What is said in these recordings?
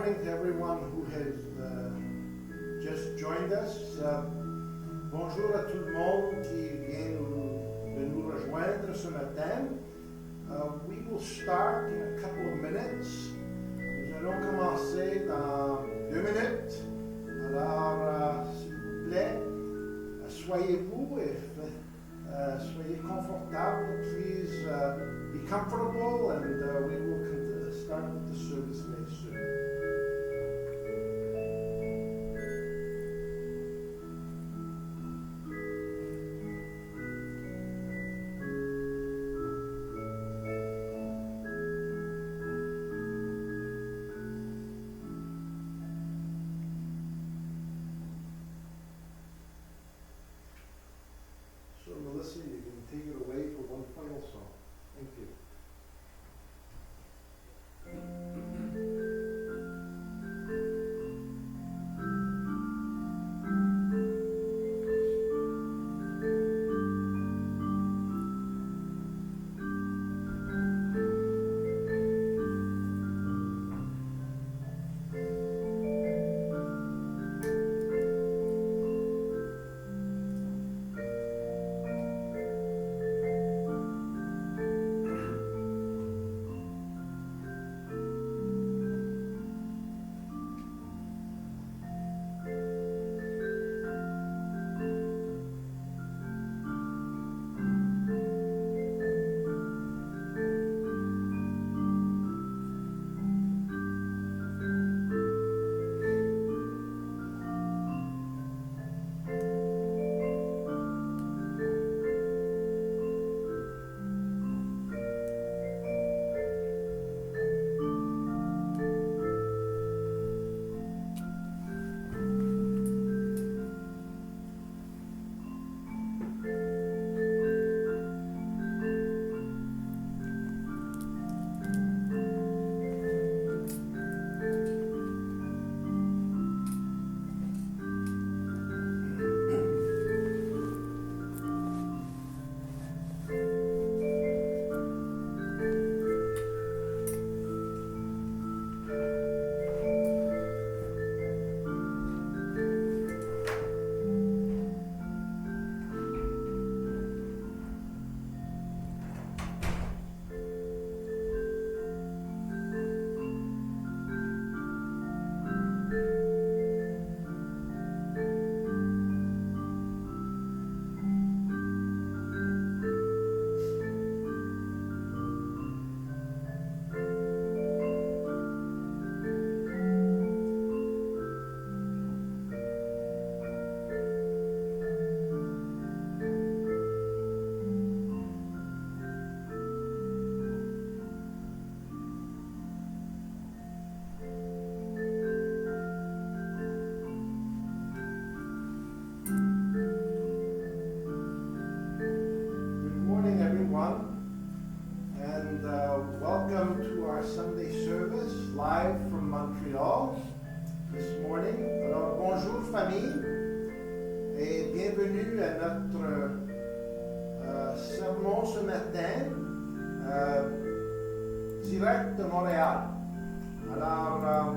morning to everyone who has just joined us. Bonjour à tout le monde qui vient de nous rejoindre ce matin. We will start in a couple of minutes. Nous allons commencer dans 2 minutes. Alors, s'il vous plaît, soyez-vous et soyez confortable. Please be comfortable, and we will start with the service very soon. So Melissa, you can take it away for one final song. Thank you. Welcome to our Sunday service live from Montreal this morning. Alors bonjour famille et bienvenue à notre sermon ce matin direct de Montréal. Alors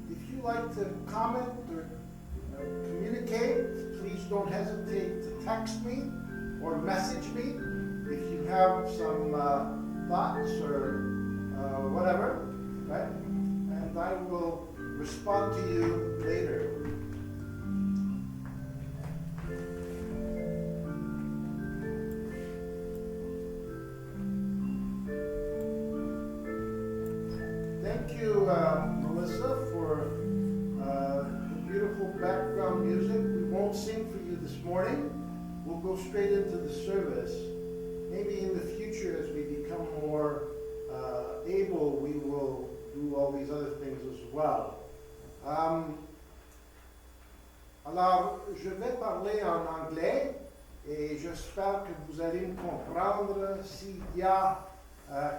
if you like to comment or communicate, please don't hesitate to text me or message me if you have some thoughts or whatever, right? And I will respond to you later. Thank you, Melissa, for the beautiful background music. We won't sing for you this morning. We'll go straight into the service. Maybe in the future, as we become more able, we will do all these other things as well. Alors, je vais parler en anglais et j'espère que vous allez me comprendre. S'il y a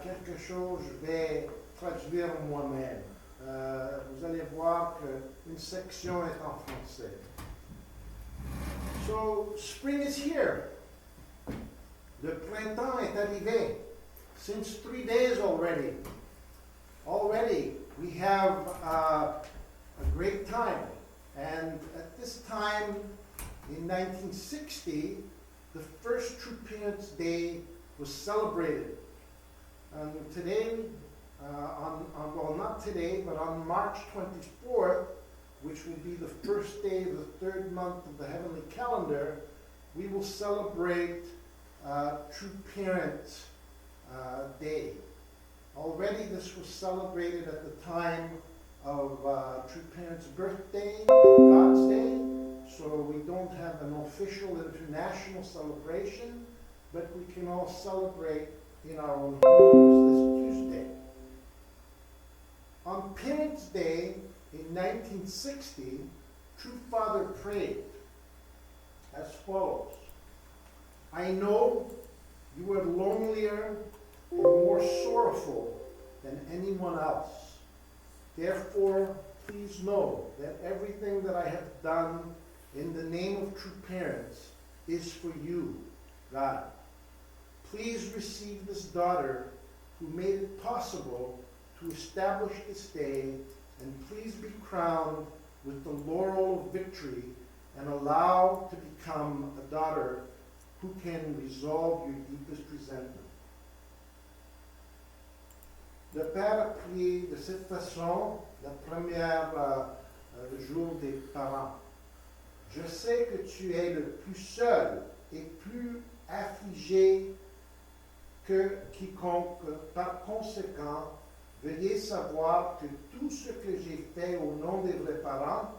quelque chose, je vais traduire moi-même. Vous allez voir qu'une section est en français. So, spring is here. Le printemps est arrivé. Since 3 days already. we have a great time. And at this time, in 1960, the first True Parents Day was celebrated. And today, well, not today, but on March 24th, which will be the first day of the third month of the heavenly calendar, we will celebrate True Parents Day. Already this was celebrated at the time of True Parents' birthday, God's Day, so we don't have an official international celebration, but we can all celebrate in our own homes this Tuesday. On Parents' Day in 1960, True Father prayed as follows: I know you are lonelier and more sorrowful than anyone else. Therefore, please know that everything that I have done in the name of True Parents is for you, God. Please receive this daughter who made it possible to establish this day, and please be crowned with the laurel of victory and allow to become a daughter who can resolve your deepest resentment. Le Père a prié de cette façon la première jour des parents. Je sais que tu es le plus seul et plus affligé que quiconque. Par conséquent, veuillez savoir que tout ce que j'ai fait au nom des vrais parents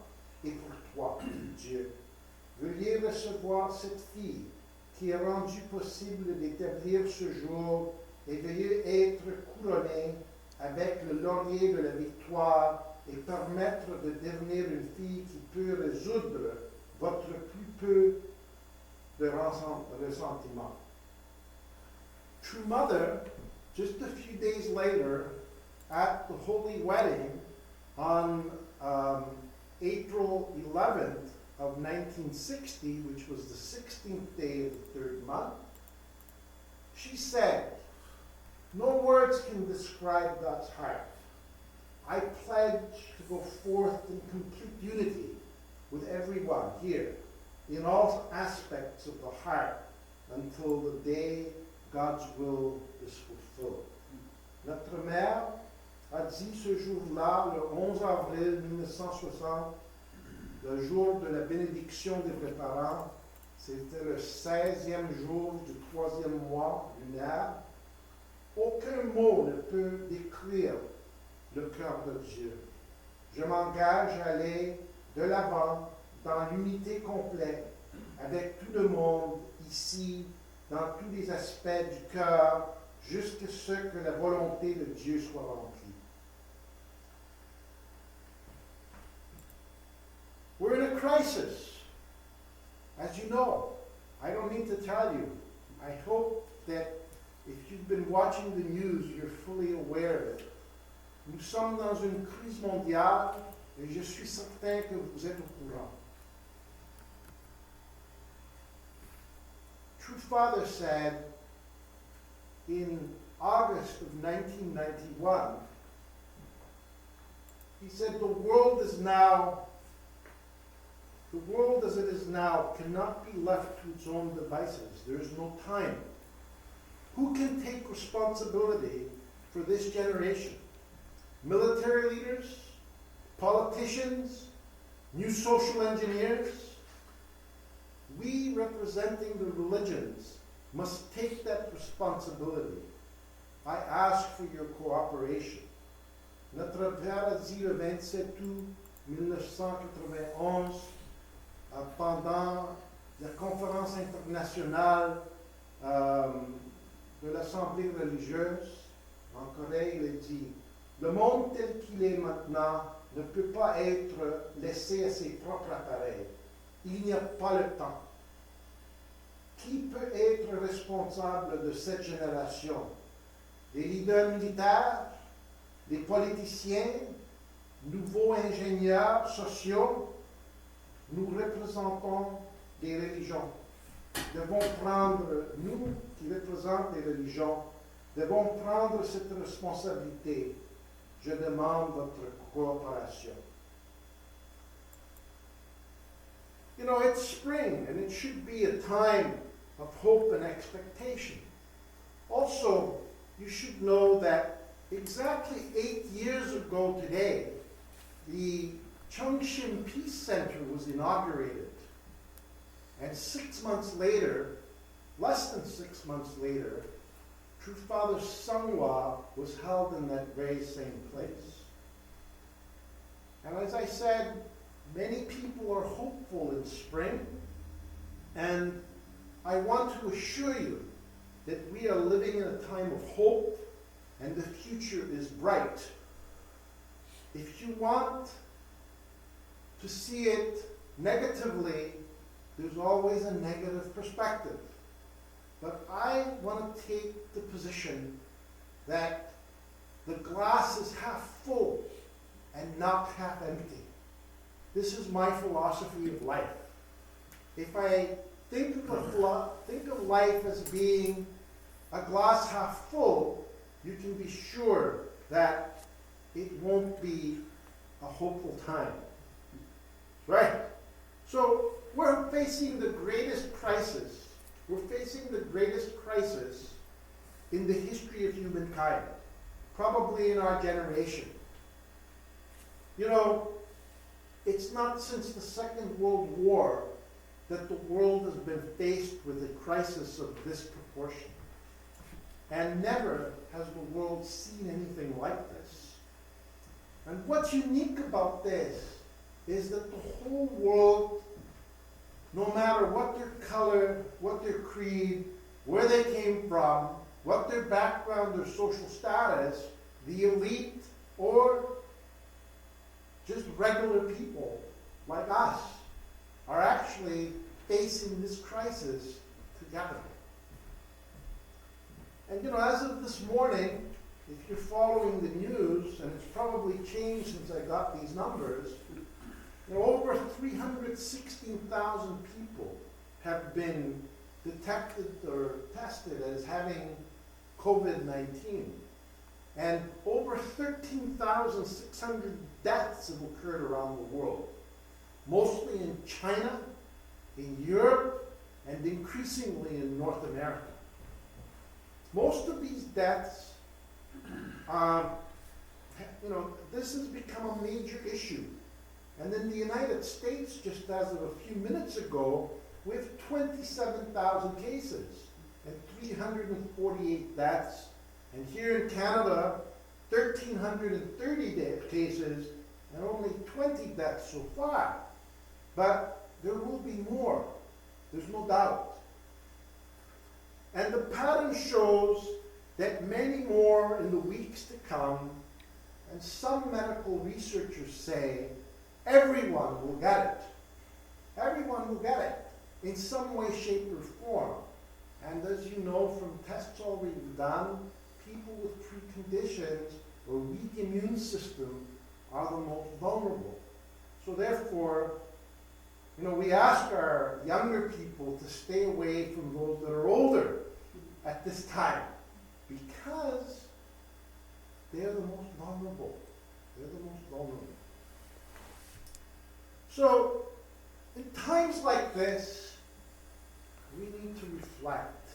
est pour toi, Dieu. Veuillez recevoir cette fille qui a rendu possible d'établir ce jour et veuillez être couronné avec le laurier de la victoire et permettre de devenir une fille qui peut résoudre votre plus peu de ressentiment. True Mother, just a few days later, at the Holy Wedding on April 11th of 1960, which was the 16th day of the third month, she said, no words can describe God's heart. I pledge to go forth in complete unity with everyone here in all aspects of the heart until the day God's will is fulfilled. Notre mère a dit ce jour-là, le 11 avril 1960, le jour de la bénédiction des vrais parents. C'était le 16e jour du 3e mois lunaire. Aucun mot ne peut décrire le cœur de Dieu. Je m'engage à aller de l'avant dans l'unité complète avec tout le monde ici, dans tous les aspects du cœur, jusqu'à ce que la volonté de Dieu soit remplie. We're in a crisis, as you know. I don't need to tell you. I hope that if you've been watching the news, you're fully aware of it. Nous sommes dans une crise mondiale et je suis certain que vous êtes au courant. True Father said in August of 1991, he said, the world as it is now cannot be left to its own devices. There is no time. Who can take responsibility for this generation? Military leaders? Politicians? New social engineers? We, representing the religions, must take that responsibility. I ask for your cooperation. Notre Père a dit le 27 août 1991, pendant la conférence internationale de l'Assemblée religieuse en Corée, il a dit, le monde tel qu'il est maintenant ne peut pas être laissé à ses propres appareils. Il n'y a pas le temps. Qui peut être responsable de cette génération? Des leaders militaires, des politiciens, nouveaux ingénieurs sociaux? Nous représentons des religions. Nous qui représentons les religions, devons prendre cette responsabilité. je demande votre coopération. You know, it's spring, and it should be a time of hope and expectation. Also, you should know that exactly 8 years ago today, the Chongqing Peace Center was inaugurated. And 6 months later, less than 6 months later, True Father Sungwa was held in that very same place. And as I said, many people are hopeful in spring, and I want to assure you that we are living in a time of hope, and the future is bright. If you want to see it negatively, there's always a negative perspective. But I want to take the position that the glass is half full and not half empty. This is my philosophy of life. If I think of life as being a glass half full, you can be sure that it won't be a hopeful time. Right? So we're facing the greatest crisis. We're facing the greatest crisis in the history of humankind, probably in our generation. You know, it's not since the Second World War that the world has been faced with a crisis of this proportion. And never has the world seen anything like this. And what's unique about this is that the whole world, no matter what their color, what their creed, where they came from, what their background or social status, the elite, or just regular people like us, are actually facing this crisis together. And you know, as of this morning, if you're following the news, and it's probably changed since I got these numbers, you know, over 316,000 people have been detected or tested as having COVID-19. And over 13,600 deaths have occurred around the world, mostly in China, in Europe, and increasingly in North America. Most of these deaths, you know, this has become a major issue. And in the United States, just as of a few minutes ago, we have 27,000 cases and 348 deaths. And here in Canada, 1,330 cases and only 20 deaths so far. But there will be more, there's no doubt. And the pattern shows that many more in the weeks to come, and some medical researchers say everyone will get it. Everyone will get it in some way, shape, or form. And as you know from tests already done, people with preconditions or weak immune system are the most vulnerable. So therefore, you know, we ask our younger people to stay away from those that are older at this time, because they're the most vulnerable. They're the most vulnerable. So, in times like this, we need to reflect.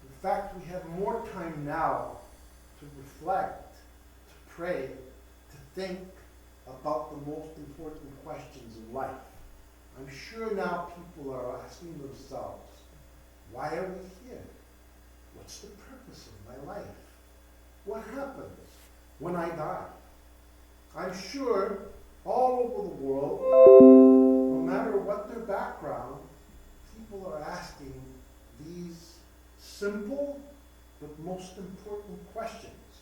In fact, we have more time now to reflect, to pray, to think about the most important questions in life. I'm sure now people are asking themselves, why are we here? What's the purpose of my life? What happens when I die? I'm sure all over the world, no matter what their background, people are asking these simple but most important questions.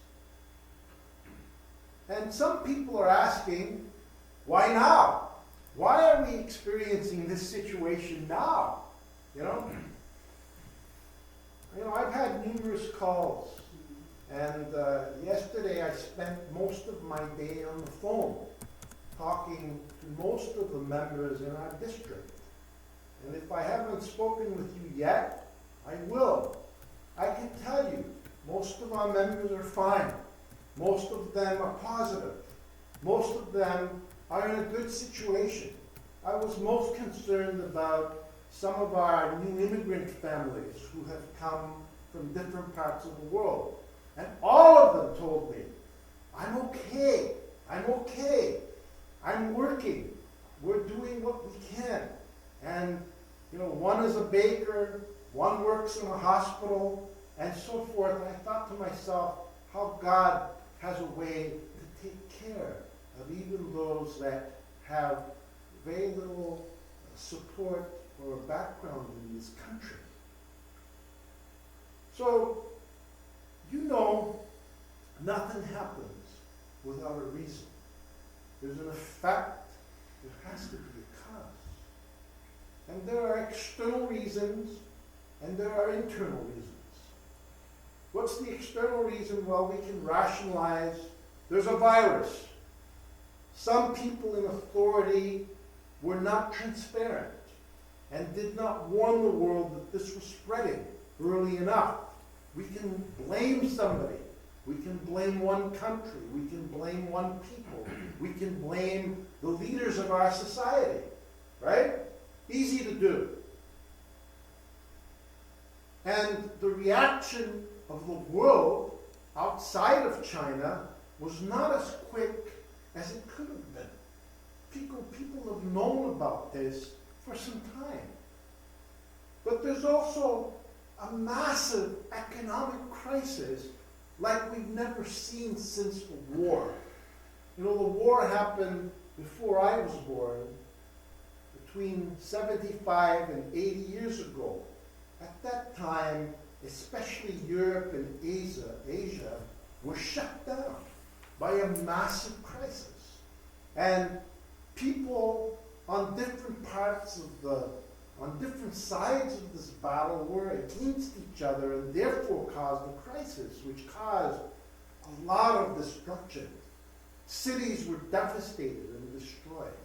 And some people are asking, why now? Why are we experiencing this situation now? You know, I've had numerous calls, and yesterday I spent most of my day on the phone talking to most of the members in our district. And if I haven't spoken with you yet, I will. I can tell you, most of our members are fine. Most of them are positive. Most of them are in a good situation. I was most concerned about some of our new immigrant families who have come from different parts of the world. And all of them told me, I'm okay, I'm working, we're doing what we can. And one is a baker, one works in a hospital, and so forth. And I thought to myself how God has a way to take care of even those that have very little support or background in this country. So, nothing happens without a reason. There's an effect, there has to be a cause. And there are external reasons, and there are internal reasons. What's the external reason? Well, we can rationalize. There's a virus. Some people in authority were not transparent and did not warn the world that this was spreading early enough. We can blame somebody. We can blame one country. We can blame one people. We can blame the leaders of our society, right? Easy to do. And the reaction of the world outside of China was not as quick as it could have been. People have known about this for some time. But there's also a massive economic crisis like we've never seen since the war. The war happened before I was born, between 75 and 80 years ago. At that time, especially Europe and Asia were shut down by a massive crisis. And people on different sides of this battle were against each other and therefore caused a crisis, which caused a lot of destruction. Cities were devastated and destroyed.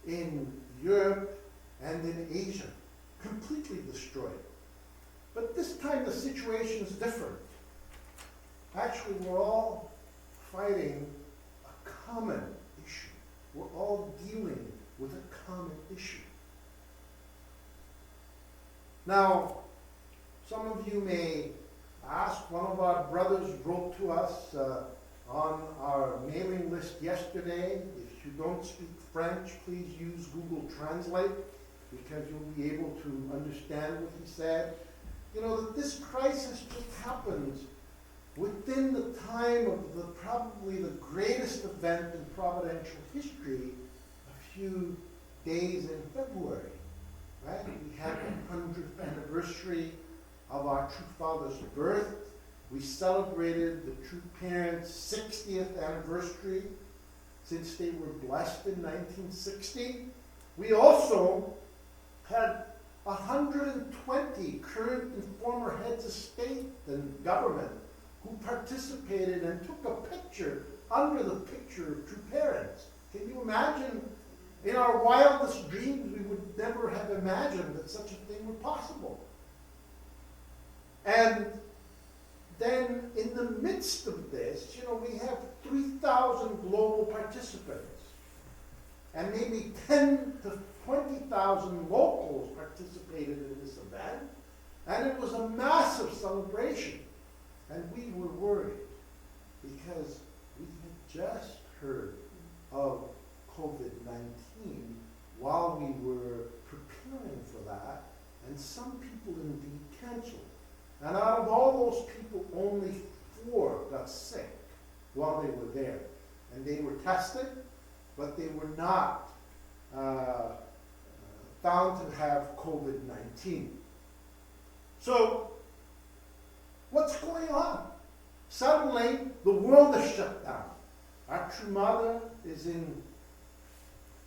In Europe and in Asia, completely destroyed. But this time the situation is different. Actually, we're all fighting a common issue. We're all dealing with a common issue. Now, some of you may ask, one of our brothers wrote to us on our mailing list yesterday. If you don't speak French, please use Google Translate because you'll be able to understand what he said. That this crisis just happens within the time of probably the greatest event in providential history, a few days in February, right? We had the 100th anniversary of our true father's birth. We celebrated the true parents' 60th anniversary since they were blessed in 1960. We also had 120 current and former heads of state and government who participated and took a picture under the picture of true parents. Can you imagine? In our wildest dreams, we would never have imagined that such a thing were possible. And then in the midst of this, we have 3,000 global participants. And maybe 10 to 20,000 locals participated in this event. And it was a massive celebration. And we were worried because we had just heard of COVID-19 while we were preparing for that, and some people indeed canceled. And out of all those people, only 4 got sick while they were there. And they were tested, but they were not found to have COVID-19. So, what's going on? Suddenly, the world is shut down. Our true mother is in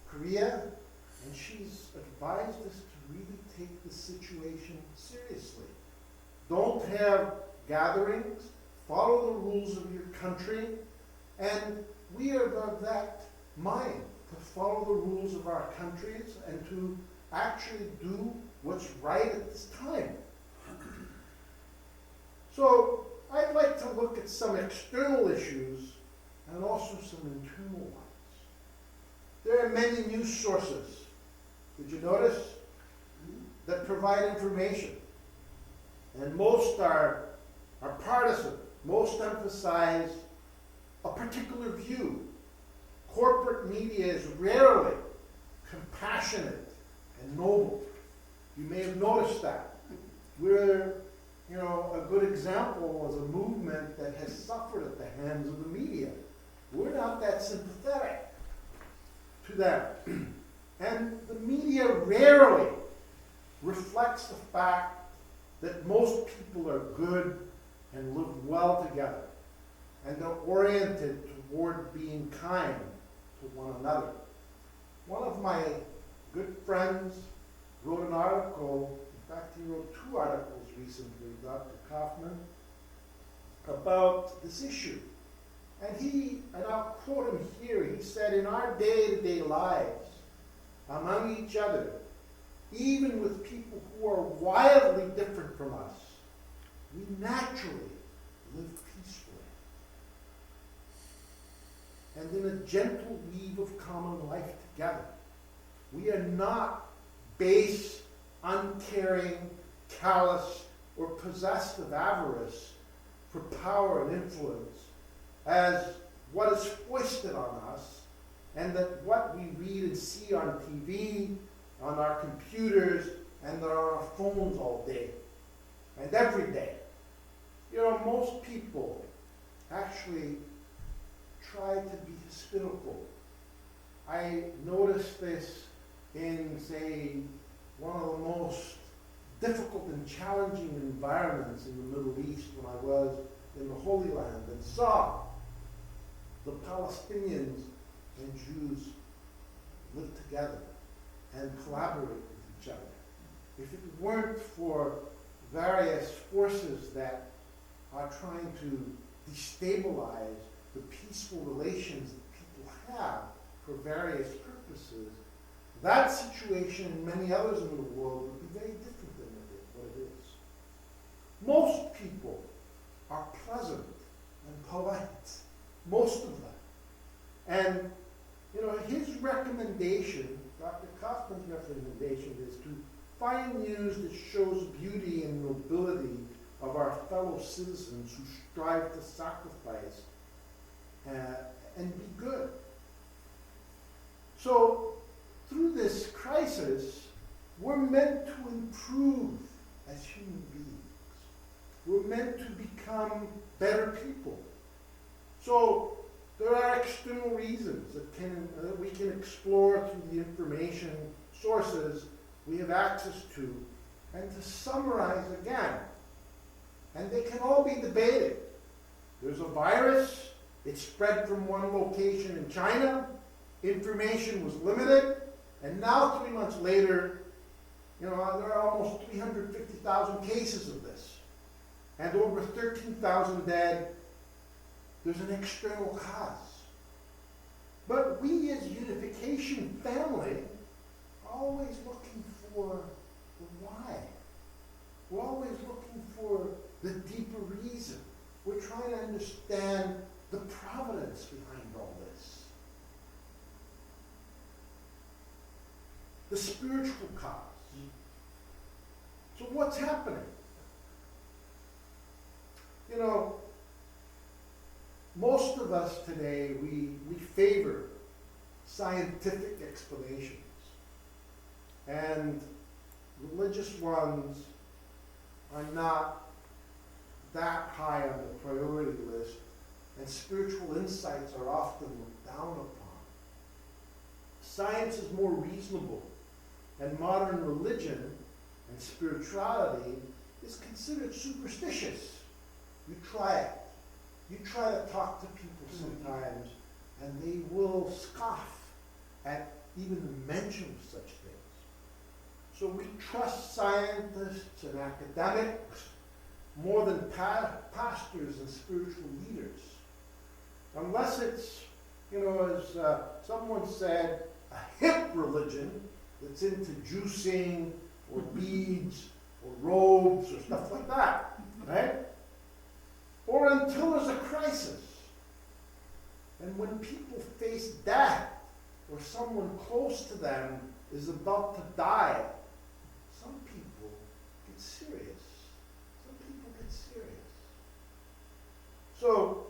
Korea, and she's advised us to really take the situation seriously. Don't have gatherings, follow the rules of your country, and we are of that mind to follow the rules of our countries and to actually do what's right at this time. So I'd like to look at at some external issues and also some internal ones. There are many news sources, did you notice, that provide information. And most are partisan. Most emphasize a particular view. Corporate media is rarely compassionate and noble. You may have noticed that. We're, a good example was a movement that has suffered at the hands of the media. We're not that sympathetic to them. And the media rarely reflects the fact that most people are good and live well together, and they're oriented toward being kind to one another. One of my good friends wrote an article, in fact he wrote 2 articles recently, Dr. Kaufman, about this issue. And I'll quote him here, he said, in our day-to-day lives, among each other, even with people who are wildly different from us, we naturally live peacefully. And in a gentle weave of common life together. We are not base, uncaring, callous, or possessed of avarice for power and influence, as what is foisted on us, and that what we read and see on TV, on our computers, and on our phones all day and every day. Most people actually try to be hospitable. I noticed this in, say, one of the most difficult and challenging environments in the Middle East when I was in the Holy Land and saw the Palestinians and Jews live together and collaborate with each other. If it weren't for various forces that are trying to destabilize the peaceful relations that people have for various purposes, that situation and many others in the world would be very different than what it is. Most people are pleasant and polite, most of them. And, his recommendation, Dr. Kaufman's recommendation, is to find news that shows beauty and nobility of our fellow citizens who strive to sacrifice and be good. So, through this crisis, we're meant to improve as human beings. We're meant to become better people. So, there are external reasons that we can explore through the information sources we have access to, and to summarize again. And they can all be debated. There's a virus, it spread from one location in China, information was limited, and now 3 months later, there are almost 350,000 cases of this, and over 13,000 dead. There's an external cause. But we as Unification family are always looking for the why. We're always looking for the deeper reason. We're trying to understand the providence behind all this. The spiritual cause. So what's happening? Most of us today, we favor scientific explanations. And religious ones are not that high on the priority list, and spiritual insights are often looked down upon. Science is more reasonable, and modern religion and spirituality is considered superstitious. You try it. You try to talk to people sometimes, and they will scoff at even the mention of such things. So we trust scientists and academics more than pastors and spiritual leaders. Unless it's, as someone said, a hip religion that's into juicing or beads or robes or stuff like that, right? or until there's a crisis. And when people face death, or someone close to them is about to die, some people get serious. Some people get serious. So,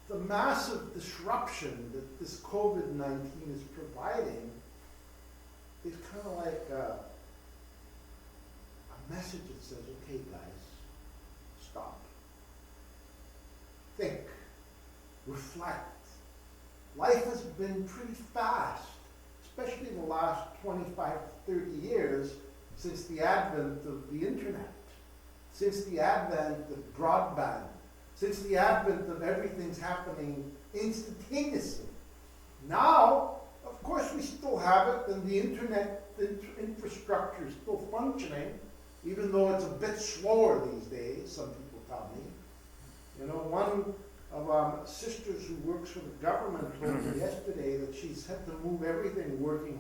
the massive disruption that this COVID-19 is providing is kind of like a message that says, okay guys, stop. Think. Reflect. Life has been pretty fast, especially in the last 25 to 30 years since the advent of the internet, since the advent of broadband, since the advent of everything's happening instantaneously. Now, of course, we still have it, and the internet infrastructure is still functioning, even though it's a bit slower these days, some people tell me. You know, one of our sisters who works for the government told me yesterday that she's had to move everything working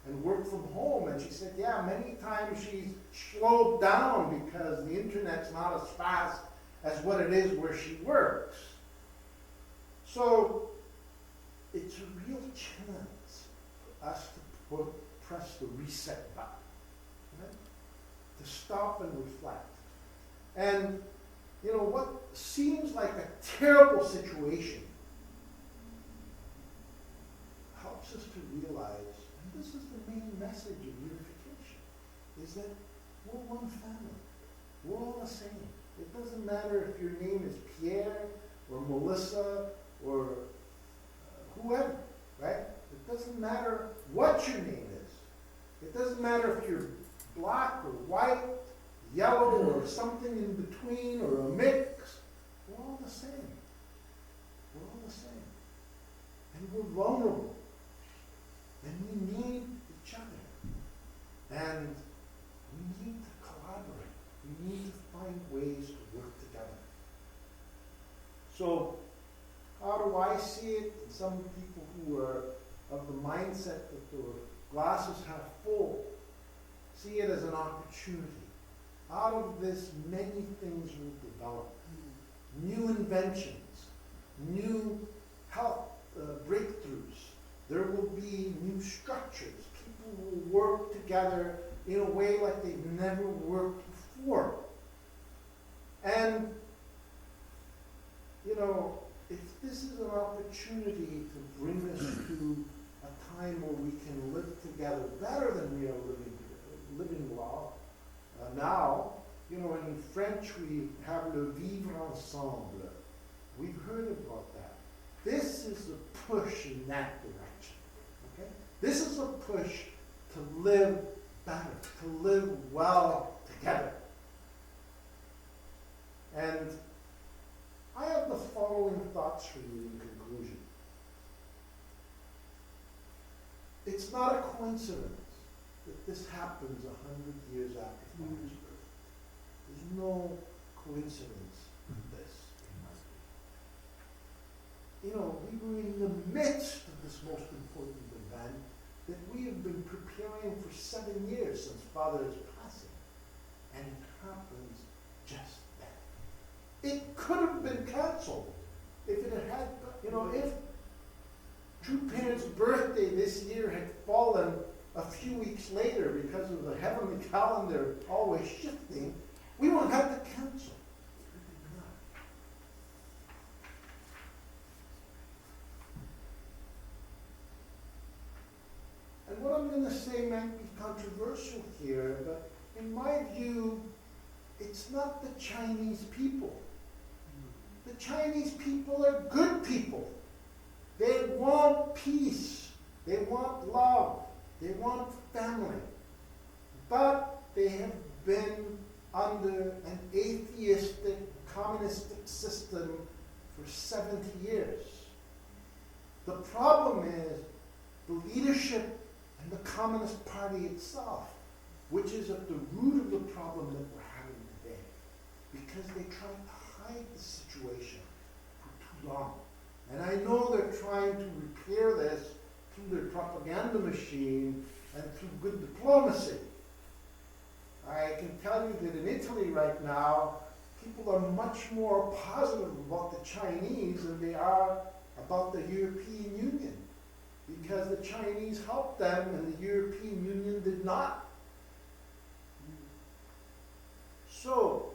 and work from home, and she said, yeah, many times she's slowed down because the internet's not as fast as what it is where she works. So it's a real chance for us to press the reset button, right? To stop and reflect. And you know, what seems like a terrible situation helps us to realize, and this is the main message of unification, is that we're one family. We're all the same. It doesn't matter if your name is Pierre or Melissa or whoever, right? It doesn't matter what your name is. It doesn't matter if you're black or white, yellow or something in between or a mix. We're all the same. We're all the same. And we're vulnerable. And we need each other. And we need to collaborate. We need to find ways to work together. So, how do I see it? And some people who are of the mindset that their glasses half full see it as an opportunity. Out of this, many things will develop. New inventions, new health breakthroughs. There will be new structures. People will work together in a way like they've never worked before. And, you know, if this is an opportunity to bring us to a time where we can live together better than we are living well, now, you know, in French we have le vivre ensemble. We've heard about that. This is a push in that direction. Okay? This is a push to live better, to live well together. And I have the following thoughts for you in conclusion. It's not a coincidence that this happens 100 years after Father's birth. There's no coincidence in this, in my view. You know, we were in the midst of this most important event that we have been preparing for 7 years since Father's passing. And it happens just then. It could have been canceled if it had, you know, if Drew Parent's birthday this year had fallen a few weeks later because of the heavenly calendar always shifting, we would have had to cancel. And what I'm going to say might be controversial here, but in my view, it's not the Chinese people. The Chinese people are good people. They want peace. They want love. They want family. But they have been under an atheistic, communistic system for 70 years. The problem is the leadership and the Communist Party itself, which is at the root of the problem that we're having today, because they tried to hide the situation for too long. And I know they're trying to repair this through their propaganda machine and through good diplomacy. I can tell you that in Italy right now, people are much more positive about the Chinese than they are about the European Union, because the Chinese helped them and the European Union did not. So,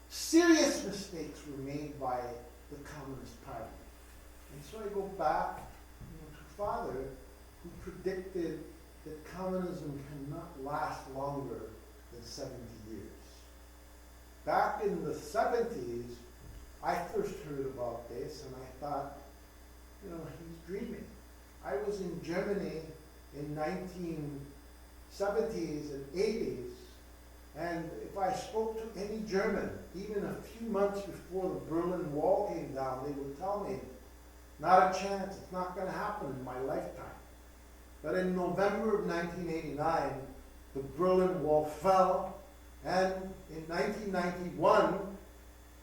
serious mistakes were made by the Communist Party. And so I go back to Father, who predicted that communism cannot last longer than 70 years. Back in the 70s, I first heard about this and I thought, he's dreaming. I was in Germany in 1970s and 80s, and if I spoke to any German, even a few months before the Berlin Wall came down, they would tell me, not a chance, it's not going to happen in my lifetime. But in November of 1989, the Berlin Wall fell, and in 1991,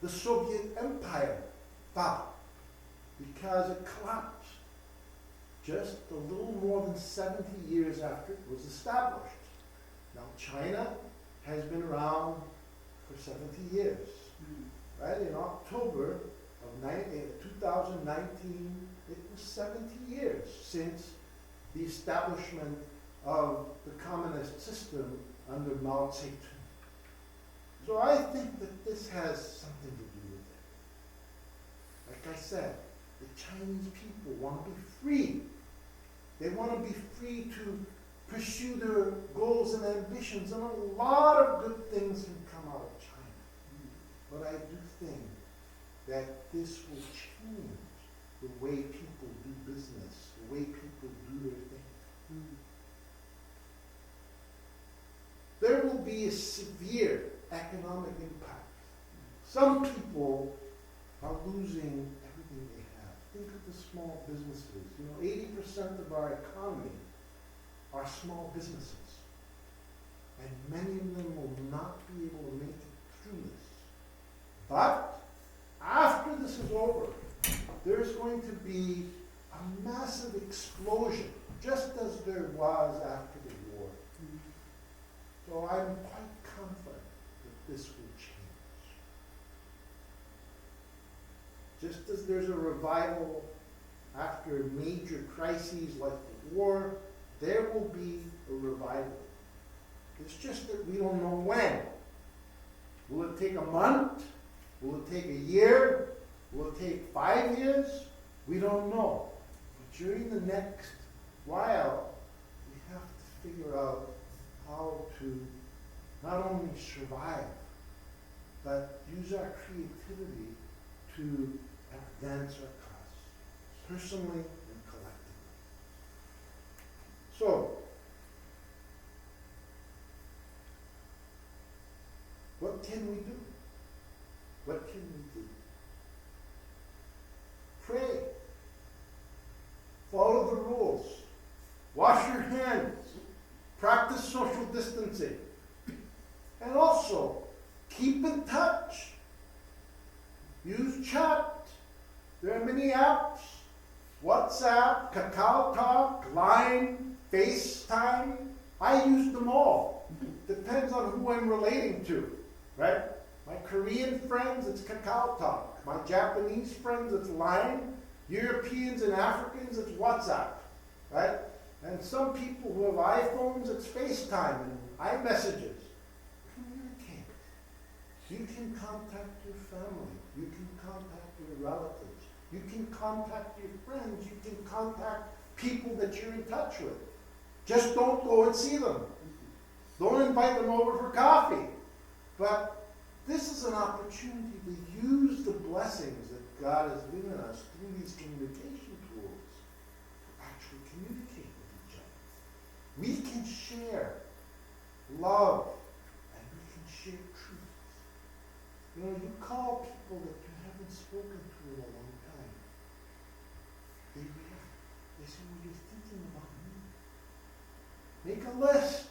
the Soviet Empire fell because it collapsed just a little more than 70 years after it was established. Now, China has been around for 70 years. Right? In October of 2019, it was 70 years since the establishment of the communist system under Mao Zedong. So I think that this has something to do with it. Like I said, the Chinese people want to be free. They want to be free to pursue their goals and ambitions, and a lot of good things can come out of China. But I do think that this will change the way people do business, the way people do their thing. There will be a severe economic impact. Some people are losing everything they have. Think of the small businesses. 80% of our economy are small businesses. And many of them will not be able to make it through this. But after this is over, there's going to be a massive explosion, just as there was after the war. So I'm quite confident that this will change. Just as there's a revival after major crises like the war, there will be a revival. It's just that we don't know when. Will it take a month? Will it take a year? Will it take 5 years? We don't know. But during the next while, we have to figure out how to not only survive, but use our creativity to advance our cause, personally and collectively. So, what can we do? What can we do? Pray. Follow the rules. Wash your hands. Practice social distancing. And also, keep in touch. Use chat. There are many apps. WhatsApp, Kakao Talk, Line, FaceTime. I use them all. Depends on who I'm relating to, right? My Korean friends, it's Kakao Talk. My Japanese friends, it's Line. Europeans and Africans, it's WhatsApp, right? And some people who have iPhones, it's FaceTime and iMessages. Communicate. You can contact your family. You can contact your relatives. You can contact your friends. You can contact people that you're in touch with. Just don't go and see them. Don't invite them over for coffee. But this is an opportunity to use the blessings that God has given us through these communication tools to actually communicate with each other. We can share love and we can share truth. You call people that you haven't spoken to in a long time. They react. They say, well, you're thinking about me. Make a list.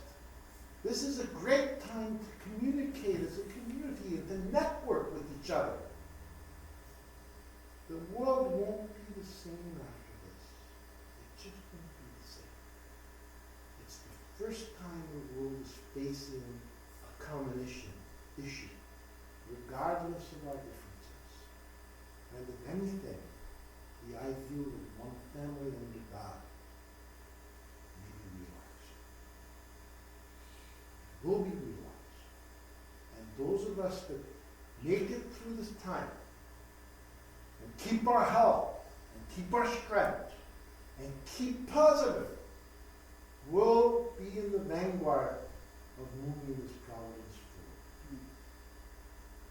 This is a great time to communicate as a community and to network with each other. The world won't be the same after this. It just won't be the same. It's the first time the world is facing a common issue where God regardless of our differences. And if anything, the ideal of one family under God may be realized. Will be realized. And those of us that make it through this time and keep our health and keep our strength and keep positive will be in the vanguard of moving this province forward.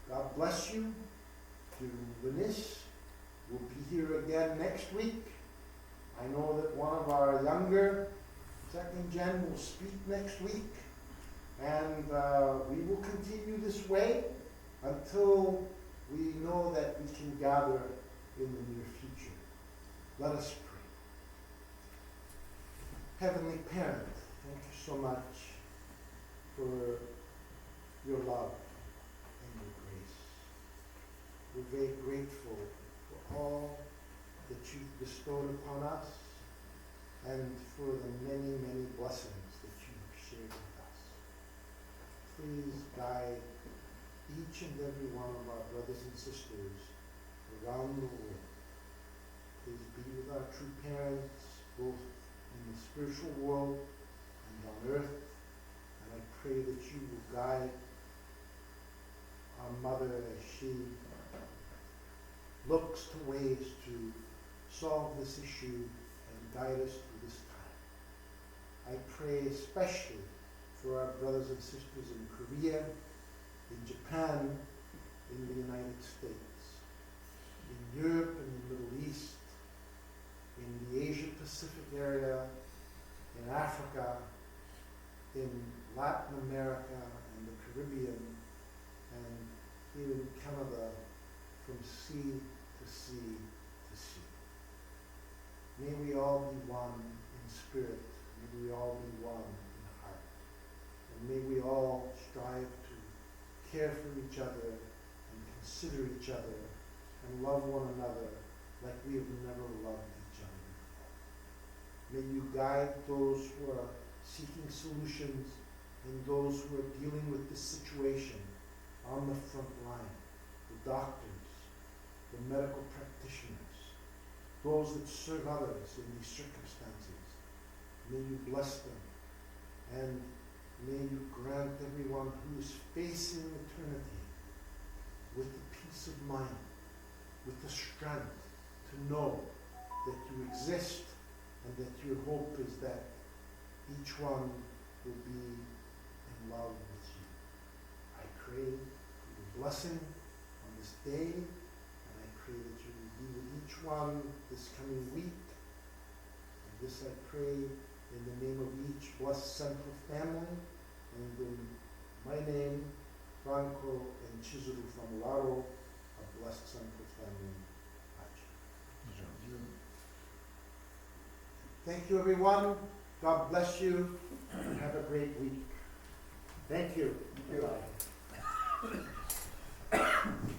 God bless you. To Venice, we'll be here again next week. I know that one of our younger second gen will speak next week. And we will continue this way until we know that we can gather in the near future. Let us pray. Heavenly Parent, thank you so much for your love and your grace. We're very grateful for all that you've bestowed upon us and for the many, many blessings that you've shared with us. Please guide each and every one of our brothers and sisters around the world. Please be with our true parents, both in the spiritual world and on earth. And I pray that you will guide our mother as she looks to ways to solve this issue and guide us through this time. I pray especially for our brothers and sisters in Korea, in Japan, in the United States, in Europe and the Middle East, in the Asia-Pacific area, in Africa, in Latin America and the Caribbean, and here in Canada, from sea to sea to sea. May we all be one in spirit. May we all be one in heart. And may we all strive to care for each other and consider each other and love one another like we have never loved each other before. May you guide those who are seeking solutions and those who are dealing with this situation on the front line, the doctors, the medical practitioners, those that serve others in these circumstances. May you bless them, and may you grant everyone who is facing eternity with the peace of mind, with the strength to know that you exist and that your hope is that each one will be in love with you. I pray for your blessing on this day, and I pray that you will be with each one this coming week. And this I pray in the name of each blessed central family, and in my name, Franco and Chizuru Famularo, a blessed central family. Thank you, everyone. God bless you, and have a great week. Thank you. Thank you.